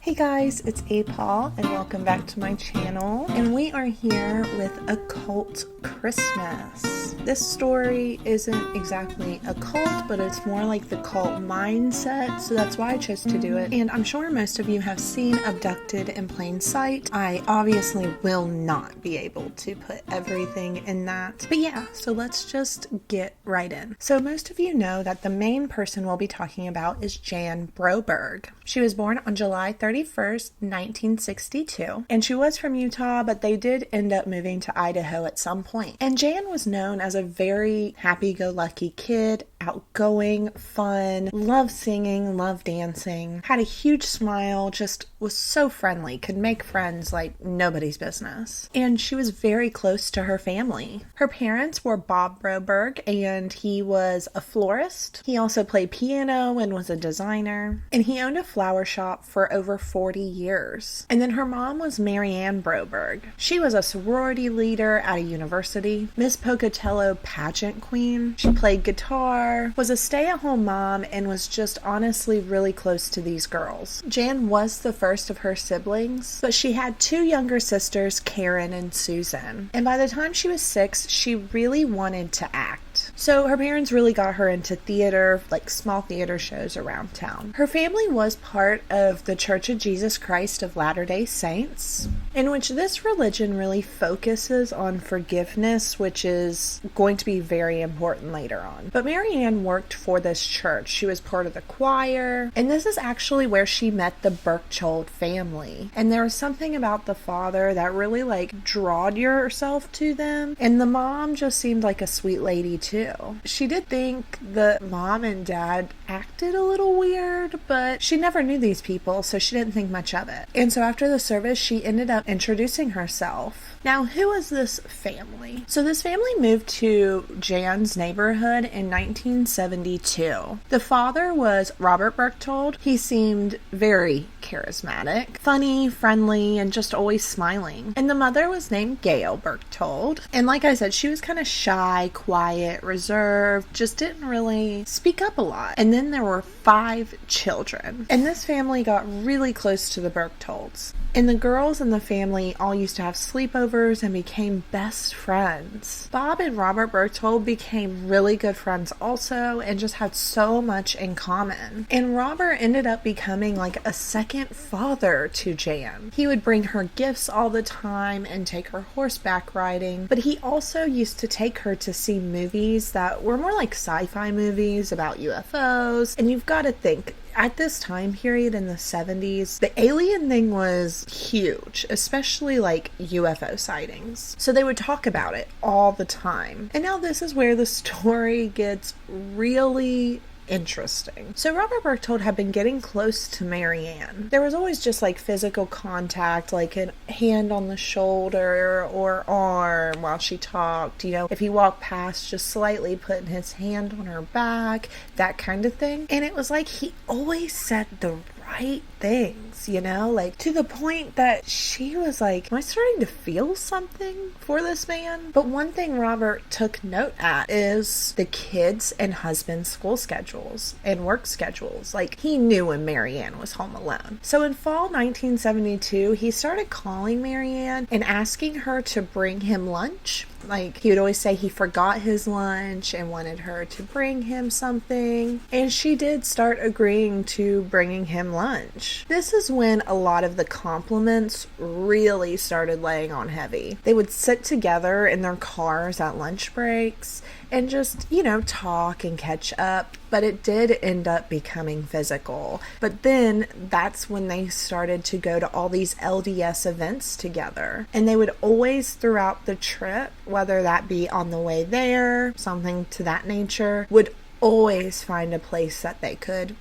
Hey guys, it's ayebeepee and welcome back to my channel, and we are here with a cult Christmas. This story isn't exactly a cult, but it's more like the cult mindset, so that's why I chose to do it. And I'm sure most of you have seen Abducted in plain sight. I obviously will not be able to put everything in that, but yeah, so let's just get right in. So most of you know that the main person we'll be talking about is Jan Broberg. She was born on July 31st, 1962, and she was from Utah, but they did end up moving to Idaho at some point. And Jan was known as a very happy-go-lucky kid, outgoing, fun, loved singing, loved dancing, had a huge smile, just was so friendly, could make friends like nobody's business. And she was very close to her family. Her parents were Bob Broberg, and he was a florist. He also played piano and was a designer, and he owned a flower shop for over 40 years. And then her mom was Jan Broberg. She was a sorority leader at a university, Miss Pocatello pageant queen. She played guitar, was a stay-at-home mom, and was just honestly really close to these girls. Jan was the first of her siblings, but she had two younger sisters, Karen and Susan. And by the time she was 6, she really wanted to act. So her parents really got her into theater, like small theater shows around town. Her family was part of the Church of Jesus Christ of Latter-day Saints, in which this religion really focuses on forgiveness, which is going to be very important later on. But Marianne worked for this church. She was part of the choir, and this is actually where she met the Berchtold family. And there was something about the father that really drawed yourself to them, and the mom just seemed like a sweet lady too. She did think the mom and dad acted a little weird, but she never knew these people, so she didn't think much of it. And so after the service, she ended up introducing herself. Now, who is this family? So this family moved to Jan's neighborhood in 1972. The father was Robert Berchtold. He seemed very charismatic, funny, friendly, and just always smiling. And the mother was named Gail Berchtold. And like I said, she was kind of shy, quiet, reserved, just didn't really speak up a lot. And then there were 5 children. And this family got really close to the Berchtolds. And the girls in the family all used to have sleepovers and became best friends. Bob and Robert Berchtold became really good friends also and just had so much in common. And Robert ended up becoming like a second father to Jan. He would bring her gifts all the time and take her horseback riding, but he also used to take her to see movies that were more like sci-fi movies about UFOs. And you've got to think, at this time period in the 70s, the alien thing was huge, especially like UFO sightings. So they would talk about it all the time. And now this is where the story gets really interesting. So Robert Berchtold had been getting close to Marianne. There was always just like physical contact, like a hand on the shoulder or arm while she talked, if he walked past, just slightly putting his hand on her back, that kind of thing. And it was like he always said the right things, to the point that she was like, am I starting to feel something for this man? But one thing Robert took note at is the kids' and husband's school schedules and work schedules. Like, he knew when Marianne was home alone. So in fall 1972, he started calling Marianne and asking her to bring him lunch. Like, he would always say he forgot his lunch and wanted her to bring him something. And she did start agreeing to bringing him lunch. This is when a lot of the compliments really started laying on heavy. They would sit together in their cars at lunch breaks and just, talk and catch up. But it did end up becoming physical. But then that's when they started to go to all these LDS events together. And they would always, throughout the trip, whether that be on the way there, something to that nature, would always find a place that they could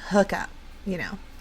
hook up,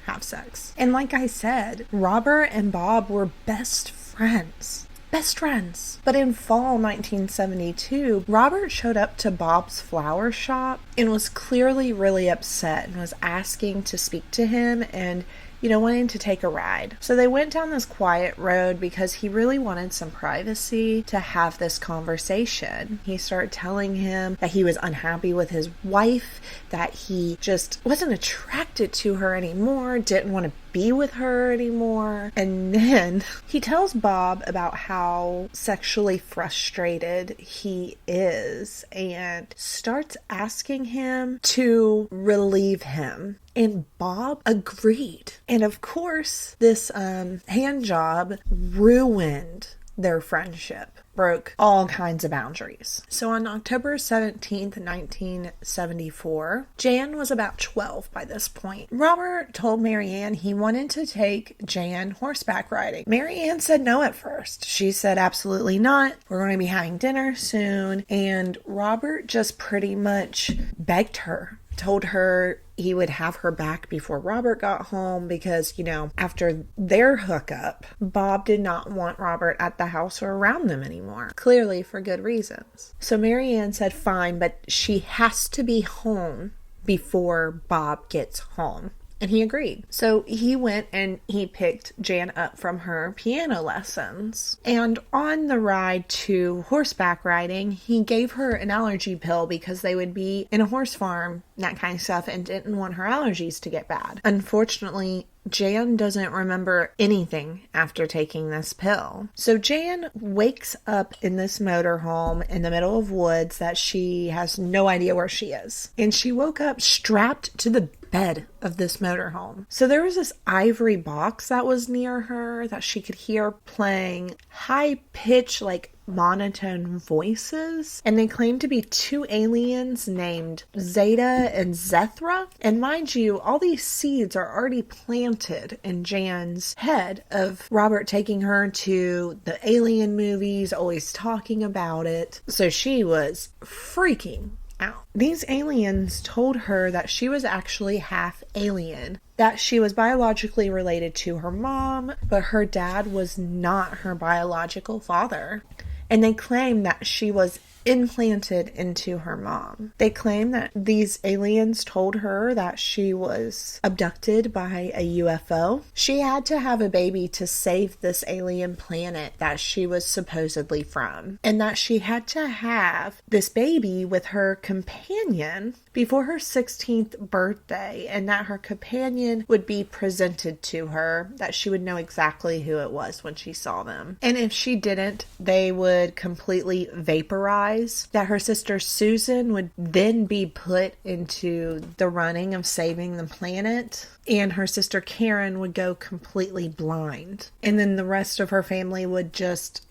have sex. And like I said, Robert and Bob were best friends. But in fall 1972, Robert showed up to Bob's flower shop and was clearly really upset and was asking to speak to him and wanting to take a ride. So they went down this quiet road because he really wanted some privacy to have this conversation. He started telling him that he was unhappy with his wife, that he just wasn't attracted to her anymore, didn't want to be with her anymore. And then he tells Bob about how sexually frustrated he is and starts asking him to relieve him. And Bob agreed. And of course, this hand job ruined their friendship, broke all kinds of boundaries. So on October 17th, 1974, Jan was about 12 by this point. Robert told Marianne he wanted to take Jan horseback riding. Marianne said no at first. She said absolutely not. We're going to be having dinner soon. And Robert just pretty much begged her, told her he would have her back before Robert got home because, you know, after their hookup, Bob did not want Robert at the house or around them anymore. Clearly for good reasons. So Marianne said fine, but she has to be home before Bob gets home. And he agreed. So he went and he picked Jan up from her piano lessons. And on the ride to horseback riding, he gave her an allergy pill because they would be in a horse farm, that kind of stuff, and didn't want her allergies to get bad. Unfortunately, Jan doesn't remember anything after taking this pill. So Jan wakes up in this motorhome in the middle of woods that she has no idea where she is. And she woke up strapped to the bed of this motorhome. So there was this ivory box that was near her that she could hear playing high-pitched, like monotone voices, and they claimed to be two aliens named Zeta and Zethra. And mind you, all these seeds are already planted in Jan's head of Robert taking her to the alien movies, always talking about it. So she was freaking out. These aliens told her that she was actually half alien, that she was biologically related to her mom, but her dad was not her biological father. And they claim that she was implanted into her mom. They claim that these aliens told her that she was abducted by a UFO. She had to have a baby to save this alien planet that she was supposedly from, and that she had to have this baby with her companion before her 16th birthday, and that her companion would be presented to her, that she would know exactly who it was when she saw them. And if she didn't, they would completely vaporize, that her sister Susan would then be put into the running of saving the planet, and her sister Karen would go completely blind. And then the rest of her family would just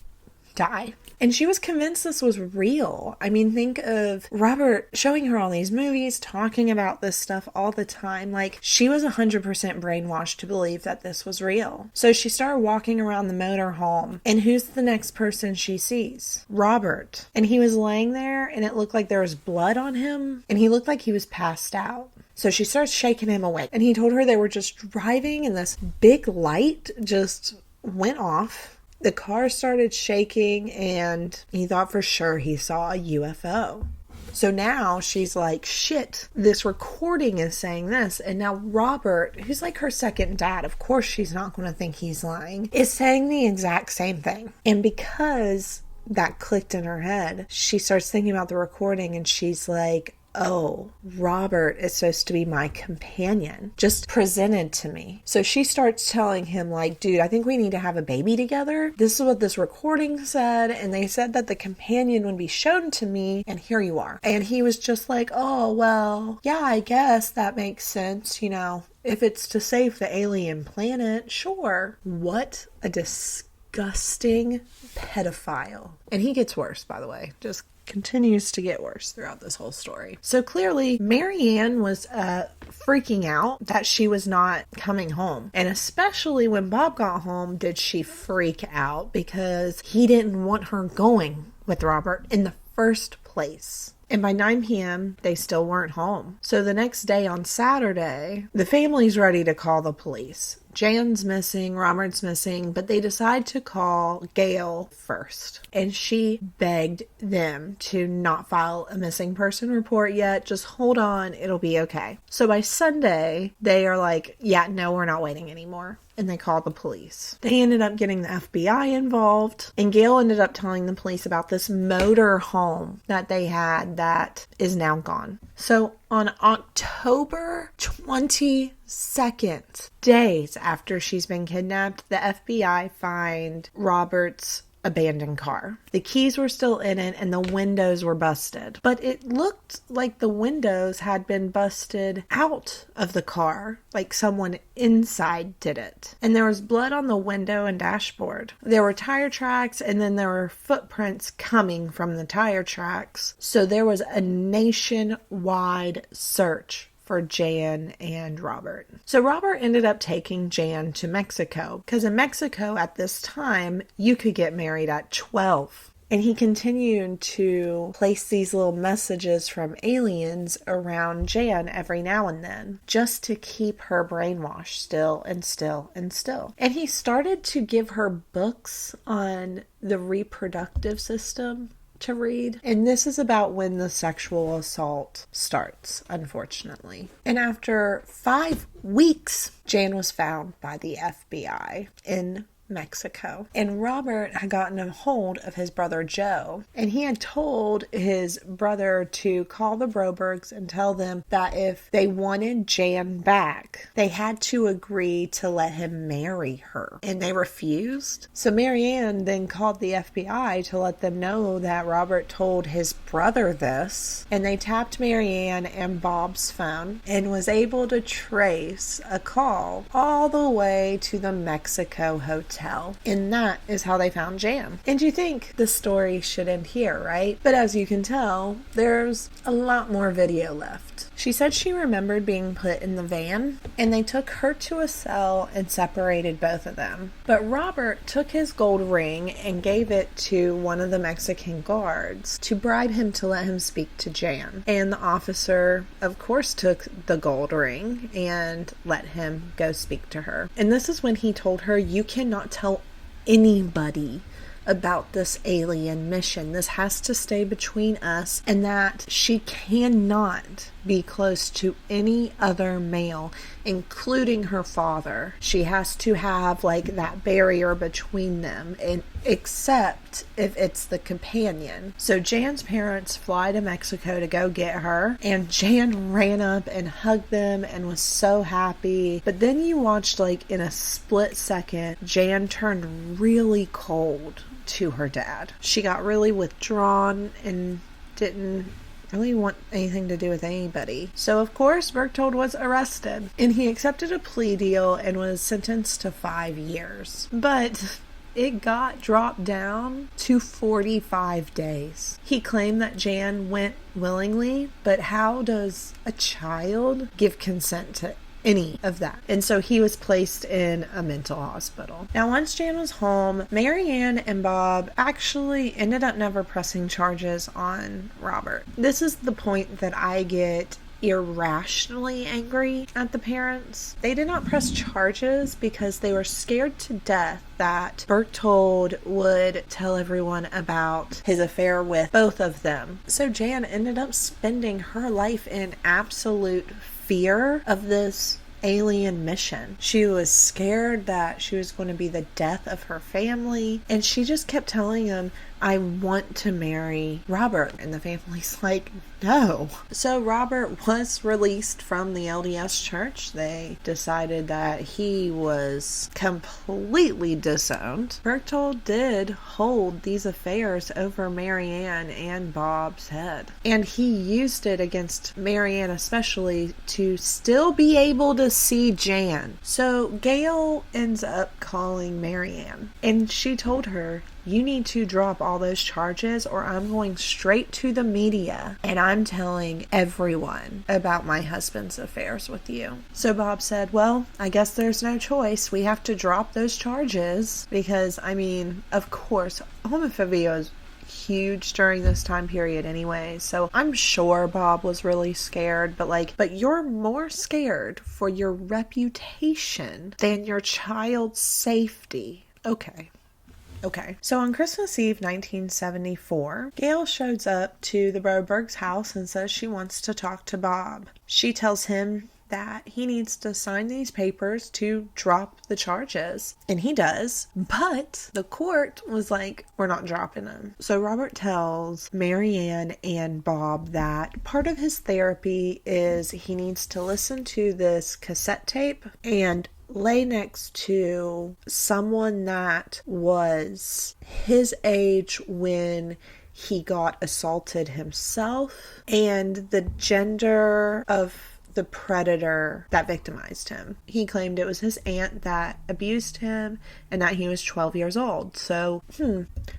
die. And she was convinced this was real. I mean, think of Robert showing her all these movies, talking about this stuff all the time. Like, she was 100% brainwashed to believe that this was real. So she started walking around the motorhome, and who's the next person she sees? Robert. And he was laying there, and it looked like there was blood on him, and he looked like he was passed out. So she starts shaking him awake, and he told her they were just driving, and this big light just went off. The car started shaking, and he thought for sure he saw a UFO. So now she's like, shit, this recording is saying this. And now Robert, who's like her second dad, of course she's not going to think he's lying, is saying the exact same thing. And because that clicked in her head, she starts thinking about the recording, and she's like, oh, Robert is supposed to be my companion, just presented to me. So she starts telling him, like, dude, I think we need to have a baby together. This is what this recording said, and they said that the companion would be shown to me, and here you are. And he was just like, oh, well, yeah, I guess that makes sense, you know. If it's to save the alien planet, sure. What a disgusting pedophile. And he gets worse, by the way. Just continues to get worse throughout this whole story. So clearly, Marianne was freaking out that she was not coming home. And especially when Bob got home, did she freak out because he didn't want her going with Robert in the first place. And by 9 p.m., they still weren't home. So the next day on Saturday, the family's ready to call the police. Jan's missing, Robert's missing, but they decide to call Gail first. And she begged them to not file a missing person report yet. Just hold on, it'll be okay. So by Sunday, they are like, yeah, no, we're not waiting anymore. And they called the police. They ended up getting the FBI involved. And Gail ended up telling the police about this motor home that they had that is now gone. So on October 22nd, days after she's been kidnapped, the FBI find Robert's abandoned car. The keys were still in it and the windows were busted. But it looked like the windows had been busted out of the car, like someone inside did it. And there was blood on the window and dashboard. There were tire tracks, and then there were footprints coming from the tire tracks. So there was a nationwide search for Jan and Robert. So Robert ended up taking Jan to Mexico, because in Mexico at this time, you could get married at 12. And he continued to place these little messages from aliens around Jan every now and then, just to keep her brainwashed still and still and still. And he started to give her books on the reproductive system to read. And this is about when the sexual assault starts, unfortunately. And after 5 weeks, Jan was found by the FBI in Mexico. And Robert had gotten a hold of his brother Joe, and he had told his brother to call the Brobergs and tell them that if they wanted Jan back, they had to agree to let him marry her. And they refused. So Marianne then called the FBI to let them know that Robert told his brother this, and they tapped Marianne and Bob's phone and was able to trace a call all the way to the Mexico hotel. And that is how they found Jan. And you think the story should end here, right? But as you can tell, there's a lot more video left. She said she remembered being put in the van, and they took her to a cell and separated both of them. But Robert took his gold ring and gave it to one of the Mexican guards to bribe him to let him speak to Jan. And the officer, of course, took the gold ring and let him go speak to her. And this is when he told her, "You cannot tell anybody about this alien mission. This has to stay between us, and that she cannot be close to any other male, including her father. She has to have like that barrier between them, and except if it's the companion." So Jan's parents fly to Mexico to go get her, and Jan ran up and hugged them and was so happy. But then you watched, like, in a split second, Jan turned really cold to her dad. She got really withdrawn and didn't really want anything to do with anybody. So of course Berchtold was arrested, and he accepted a plea deal and was sentenced to 5 years. But it got dropped down to 45 days. He claimed that Jan went willingly, but how does a child give consent to any of that? And so he was placed in a mental hospital. Now, once Jan was home, Marianne and Bob actually ended up never pressing charges on Robert. This is the point that I get irrationally angry at the parents. They did not press charges because they were scared to death that Berchtold would tell everyone about his affair with both of them. So Jan ended up spending her life in absolute fear of this alien mission. She was scared that she was going to be the death of her family, and she just kept telling him, "I want to marry Robert." And the family's like, no. So Robert was released from the LDS church. They decided that he was completely disowned. Berchtold did hold these affairs over Marianne and Bob's head, and he used it against Marianne especially to still be able to see Jan. So Gail ends up calling Marianne, and she told her, "You need to drop all those charges, or I'm going straight to the media and I'm telling everyone about my husband's affairs with you." So Bob said, "Well, I guess there's no choice. We have to drop those charges because, I mean, of course, homophobia is huge during this time period anyway. So I'm sure Bob was really scared, but you're more scared for your reputation than your child's safety." Okay. So on Christmas Eve 1974, Gail shows up to the Brobergs' house and says she wants to talk to Bob. She tells him that he needs to sign these papers to drop the charges. And he does, but the court was like, we're not dropping them. So Robert tells Marianne and Bob that part of his therapy is he needs to listen to this cassette tape and lay next to someone that was his age when he got assaulted himself and the gender of the predator that victimized him. He claimed it was his aunt that abused him and that he was 12 years old. So,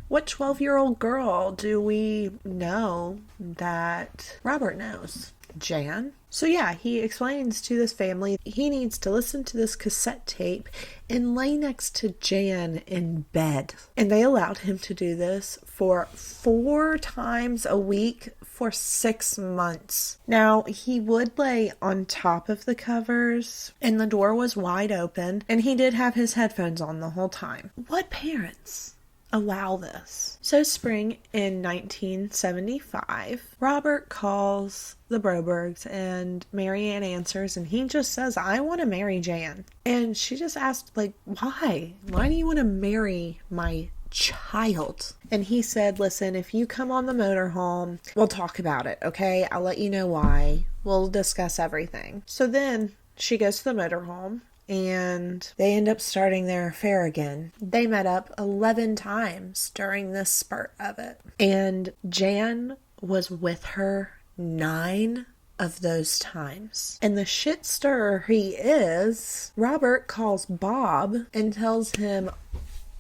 what 12-year-old girl do we know that Robert knows? Jan? So yeah, he explains to this family he needs to listen to this cassette tape and lay next to Jan in bed. And they allowed him to do this for 4 times a week for 6 months. Now, he would lay on top of the covers and the door was wide open and he did have his headphones on the whole time. What parents allow this? So spring in 1975, Robert calls the Brobergs and Marianne answers and he just says, I want to marry Jan. And she just asked, like, why? Why do you want to marry my child? And he said, listen, if you come on the motorhome, we'll talk about it, okay? I'll let you know why. We'll discuss everything. So then she goes to the motorhome and they end up starting their affair again. They met up 11 times during this spurt of it. And Jan was with her 9 of those times. And the shit stirrer he is, Robert calls Bob and tells him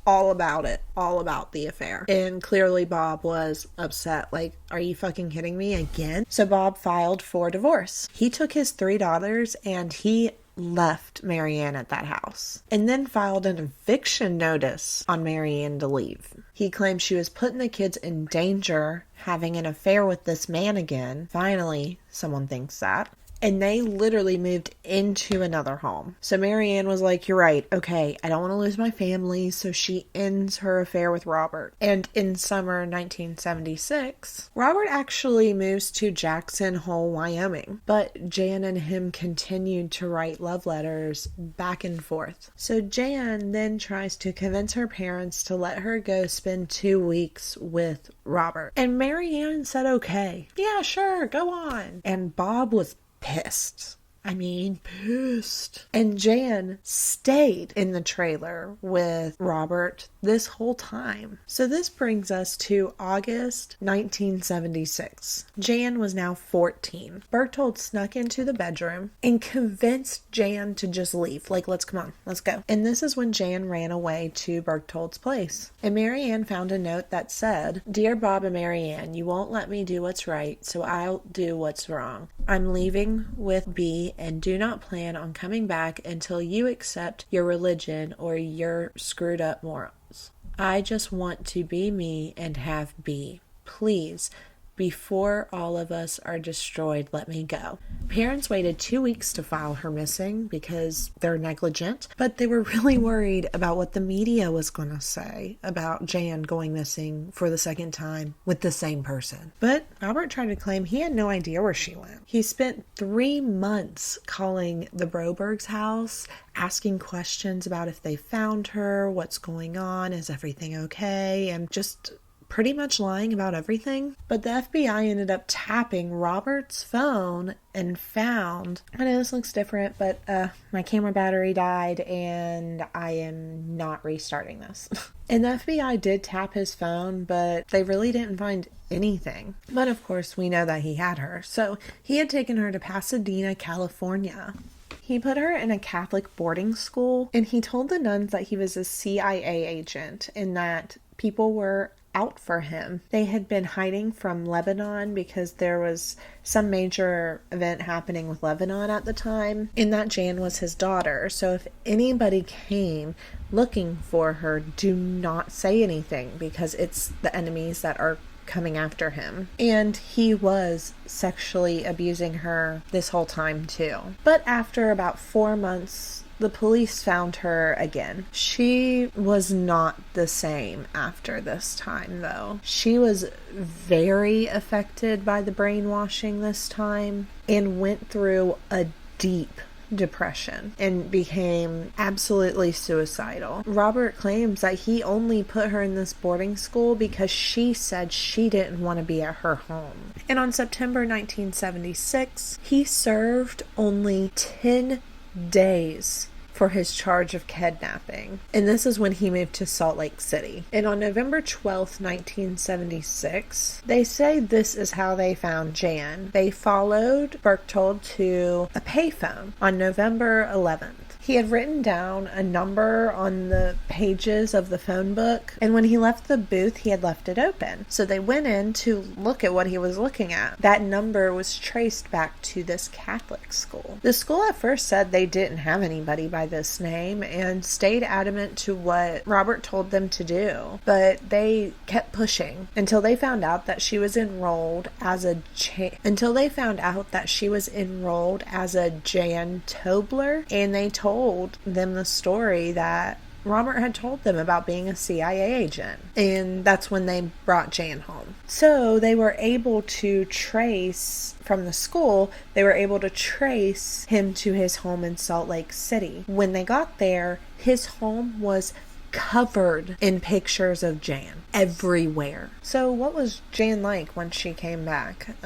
all about it, all about the affair. And clearly Bob was upset, like, are you fucking kidding me again? So Bob filed for divorce. He took his 3 daughters and he left Marianne at that house and then filed an eviction notice on Marianne to leave. He claimed she was putting the kids in danger having an affair with this man again. Finally, someone thinks that. And they literally moved into another home. So Marianne was like, you're right. Okay, I don't want to lose my family. So she ends her affair with Robert. And in summer 1976, Robert actually moves to Jackson Hole, Wyoming. But Jan and him continued to write love letters back and forth. So Jan then tries to convince her parents to let her go spend 2 weeks with Robert. And Marianne said, okay, yeah, sure, go on. And Bob was pissed. I mean, pissed. And Jan stayed in the trailer with Robert this whole time. So this brings us to August 1976. Jan was now 14. Berchtold snuck into the bedroom and convinced Jan to just leave. Like, come on, let's go. And this is when Jan ran away to Berchtold's place. And Marianne found a note that said, Dear Bob and Marianne, you won't let me do what's right, so I'll do what's wrong. I'm leaving with B and do not plan on coming back until you accept your religion or your screwed up morals. I just want to be me and have B. Please, before all of us are destroyed, let me go. Parents waited 2 weeks to file her missing because they're negligent, but they were really worried about what the media was going to say about Jan going missing for the second time with the same person. But Robert tried to claim he had no idea where she went. He spent 3 months calling the Brobergs' house, asking questions about if they found her, what's going on, is everything okay, and just pretty much lying about everything. But the FBI ended up tapping Robert's phone and found, I know this looks different, but my camera battery died and I am not restarting this. And the FBI did tap his phone, but they really didn't find anything. But of course, we know that he had her. So he had taken her to Pasadena, California. He put her in a Catholic boarding school, and he told the nuns that he was a CIA agent and that people were out for him. They had been hiding from Lebanon because there was some major event happening with Lebanon at the time, and that Jan was his daughter. So if anybody came looking for her, do not say anything because it's the enemies that are coming after him. And he was sexually abusing her this whole time too. But after about 4 months, the police found her again. She was not the same after this time, though. She was very affected by the brainwashing this time and went through a deep depression and became absolutely suicidal. Robert claims that he only put her in this boarding school because she said she didn't want to be at her home. And on September 1976, he served only 10 days for his charge of kidnapping. And this is when he moved to Salt Lake City. And on November 12th, 1976, they say this is how they found Jan. They followed Berchtold to a payphone on November 11th. He had written down a number on the pages of the phone book, and when he left the booth, he had left it open. So they went in to look at what he was looking at. That number was traced back to this Catholic school. The school at first said they didn't have anybody by this name and stayed adamant to what Robert told them to do, but they kept pushing until they found out that she was enrolled as a Jan Tobler, and they told them the story that Robert had told them about being a CIA agent, and that's when they brought Jan home. So they were able to trace, from the school, they were able to trace him to his home in Salt Lake City. When they got there, his home was covered in pictures of Jan everywhere. So what was Jan like when she came back?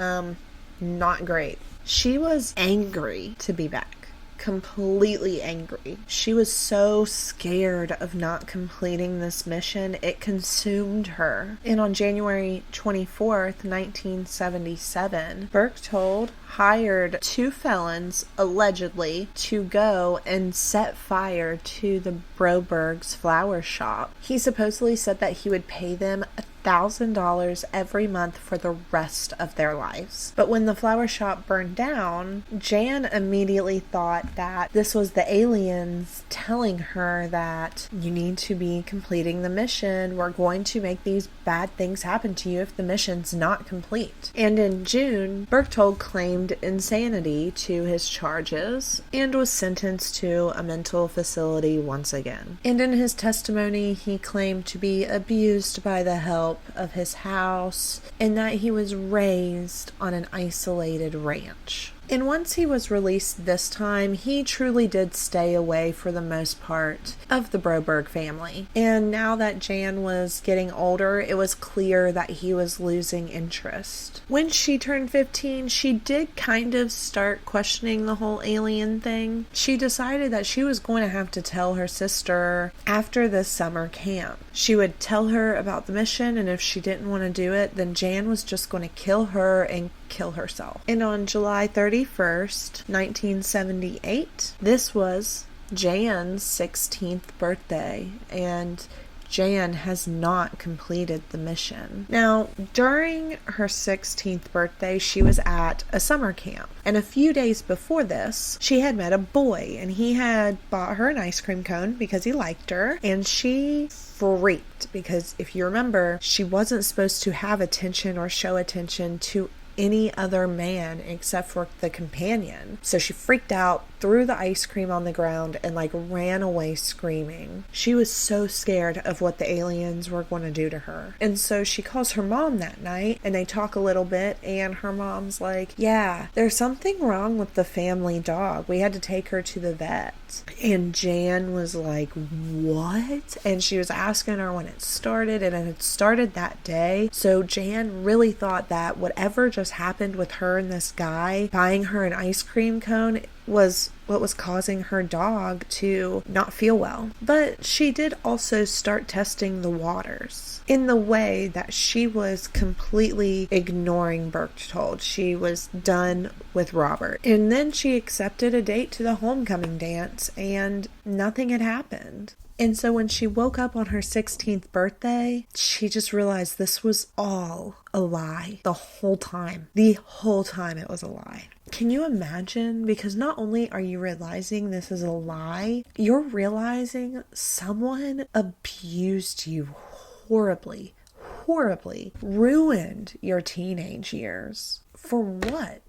Not great. She was angry to be back. Completely angry. She was so scared of not completing this mission, it consumed her. And on January 24th, 1977, Berchtold hired 2 felons, allegedly, to go and set fire to the Broberg's flower shop. He supposedly said that he would pay them $1,000 every month for the rest of their lives. But when the flower shop burned down, Jan immediately thought that this was the aliens telling her that you need to be completing the mission. We're going to make these bad things happen to you if the mission's not complete. And in June, Berchtold claimed insanity to his charges and was sentenced to a mental facility once again. And in his testimony, he claimed to be abused by the help of his house and that he was raised on an isolated ranch. And once he was released this time, he truly did stay away for the most part of the Broberg family. And now that Jan was getting older, it was clear that he was losing interest. When she turned 15, she did kind of start questioning the whole alien thing. She decided that she was going to have to tell her sister after this summer camp. She would tell her about the mission, and if she didn't want to do it, then Jan was just going to kill her and kill herself. And on July 31st, 1978, this was Jan's 16th birthday, and Jan has not completed the mission. Now, during her 16th birthday, she was at a summer camp. And a few days before this, she had met a boy, and he had bought her an ice cream cone because he liked her, and she freaked because, if you remember, she wasn't supposed to have attention or show attention to any other man except for the companion. So she freaked out, threw the ice cream on the ground, and ran away screaming. She was so scared of what the aliens were going to do to her. And so she calls her mom that night, and they talk a little bit, and her mom's like, yeah, there's something wrong with the family dog. We had to take her to the vet. And Jan was like, what? And she was asking her when it started, and it had started that day. So Jan really thought that whatever just happened with her and this guy buying her an ice cream cone was what was causing her dog to not feel well. But she did also start testing the waters in the way that she was completely ignoring Berchtold. She was done with Robert. And then she accepted a date to the homecoming dance, and nothing had happened. And so when she woke up on her 16th birthday, she just realized this was all a lie the whole time. The whole time it was a lie. Can you imagine? Because not only are you realizing this is a lie, you're realizing someone abused you horribly, ruined your teenage years. For what?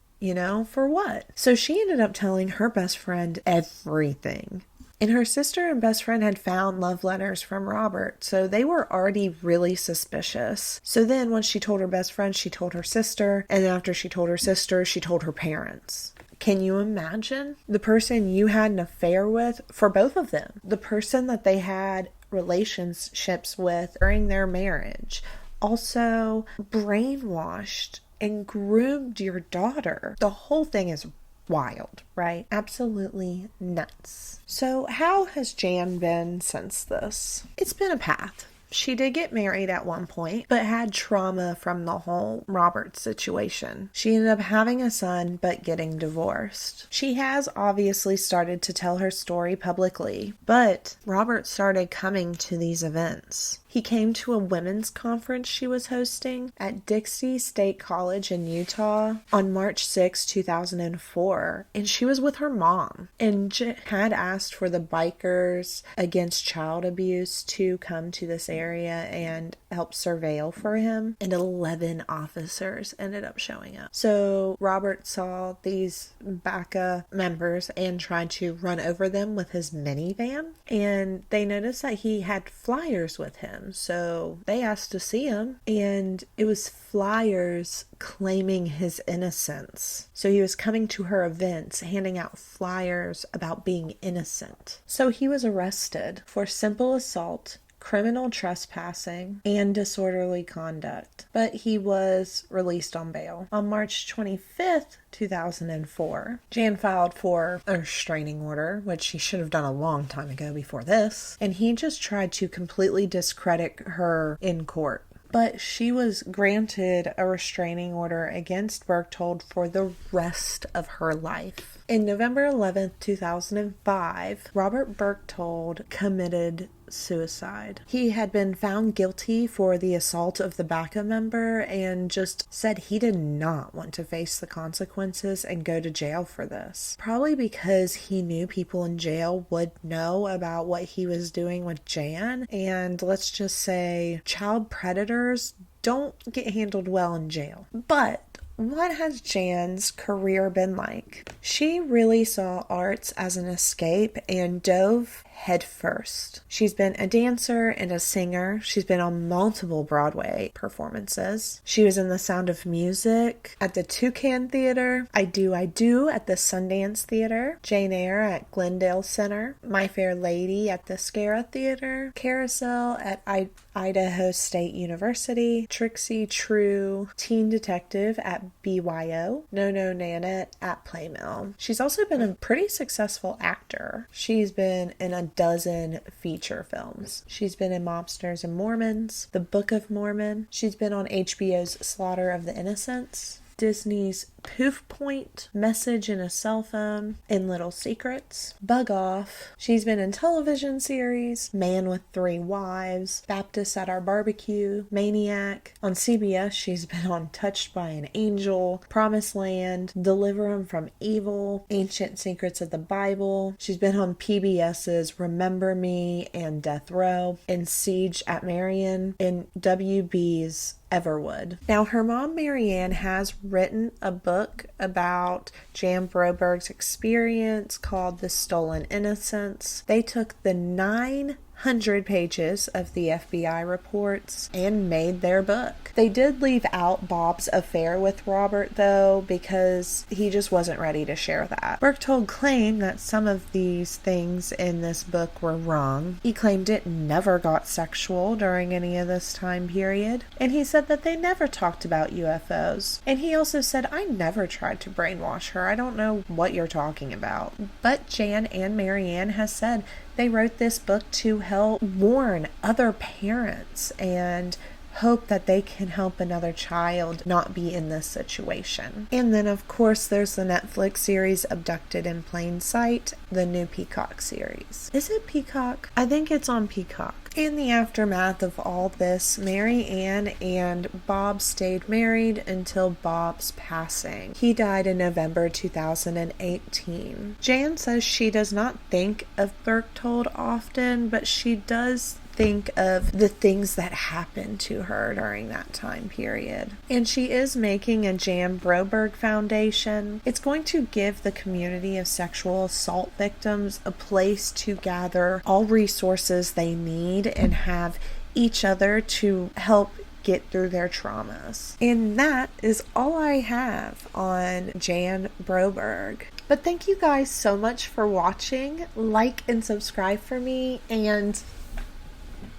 For what? So she ended up telling her best friend everything. And her sister and best friend had found love letters from Robert, so they were already really suspicious. So then once she told her best friend, she told her sister, and after she told her sister, she told her parents. Can you imagine the person you had an affair with, for both of them, the person that they had relationships with during their marriage, also brainwashed and groomed your daughter? The whole thing is wild, right? Absolutely nuts. So how has Jan been since this? It's been a path. She did get married at one point, but had trauma from the whole Robert situation. She ended up having a son, but getting divorced. She has obviously started to tell her story publicly, but Robert started coming to these events. He came to a women's conference she was hosting at Dixie State College in Utah on March 6, 2004, and she was with her mom and had asked for the bikers against child abuse to come to this area and help surveil for him, and 11 officers ended up showing up. So Robert saw these BACA members and tried to run over them with his minivan, and they noticed that he had flyers with him. So they asked to see him, and it was flyers claiming his innocence. So he was coming to her events, handing out flyers about being innocent. So he was arrested for simple assault, criminal trespassing, and disorderly conduct, but he was released on bail. On March 25th, 2004, Jan filed for a restraining order, which she should have done a long time ago before this, and he just tried to completely discredit her in court. But she was granted a restraining order against Berchtold for the rest of her life. In November 11th, 2005, Robert Berchtold committed suicide. He had been found guilty for the assault of the BACA member and just said he did not want to face the consequences and go to jail for this. Probably because he knew people in jail would know about what he was doing with Jan, and let's just say child predators don't get handled well in jail. But what has Jan's career been like? She really saw arts as an escape and dove headfirst. She's been a dancer and a singer. She's been on multiple Broadway performances. She was in The Sound of Music, at the Toucan Theater, I Do at the Sundance Theater, Jane Eyre at Glendale Center, My Fair Lady at the Scara Theater, Carousel at Idaho State University, Trixie True, Teen Detective at BYO, No No Nanette at Playmill. She's also been a pretty successful actor. She's been in a dozen feature films. She's been in Mobsters and Mormons, The Book of Mormon. She's been on HBO's Slaughter of the Innocents, Disney's Poof Point, Message in a Cell Phone, In Little Secrets, Bug Off. She's been in television series, Man with Three Wives, Baptist at Our Barbecue, Maniac. On CBS, she's been on Touched by an Angel, Promised Land, Deliver 'Em from Evil, Ancient Secrets of the Bible. She's been on PBS's Remember Me and Death Row, in Siege at Marion, and WB's Everwood. Now, her mom, Marianne, has written a book about Jan Broberg's experience called The Stolen Innocence. They took the 900 pages of the FBI reports and made their book. They did leave out Bob's affair with Robert, though, because he just wasn't ready to share that. Berchtold claimed that some of these things in this book were wrong. He claimed it never got sexual during any of this time period, and he said that they never talked about UFOs. And he also said, I never tried to brainwash her. I don't know what you're talking about. But Jan and Marianne has said they wrote this book to help warn other parents and hope that they can help another child not be in this situation. And then, of course, there's the Netflix series Abducted in Plain Sight, the new Peacock series. Is it Peacock? I think it's on Peacock. In the aftermath of all this, Mary Ann and Bob stayed married until Bob's passing. He died in November 2018. Jan says she does not think of Berchtold often, but she does think of the things that happened to her during that time period. And she is making a Jan Broberg Foundation. It's going to give the community of sexual assault victims a place to gather all resources they need and have each other to help get through their traumas. And that is all I have on Jan Broberg. But thank you guys so much for watching. Like and subscribe for me, and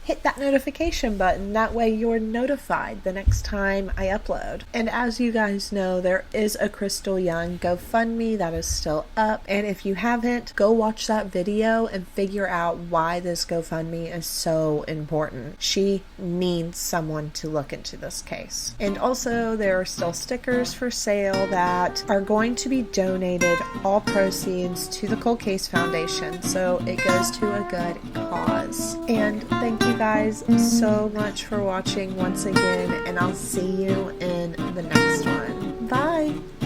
hit that notification button. That way you're notified the next time I upload. And as you guys know, there is a Crystal Young GoFundMe that is still up. And if you haven't, go watch that video and figure out why this GoFundMe is so important. She needs someone to look into this case. And also, there are still stickers for sale that are going to be donated, all proceeds, to the Cold Case Foundation. So it goes to a good cause. And thank you guys so much for watching once again, and I'll see you in the next one. Bye!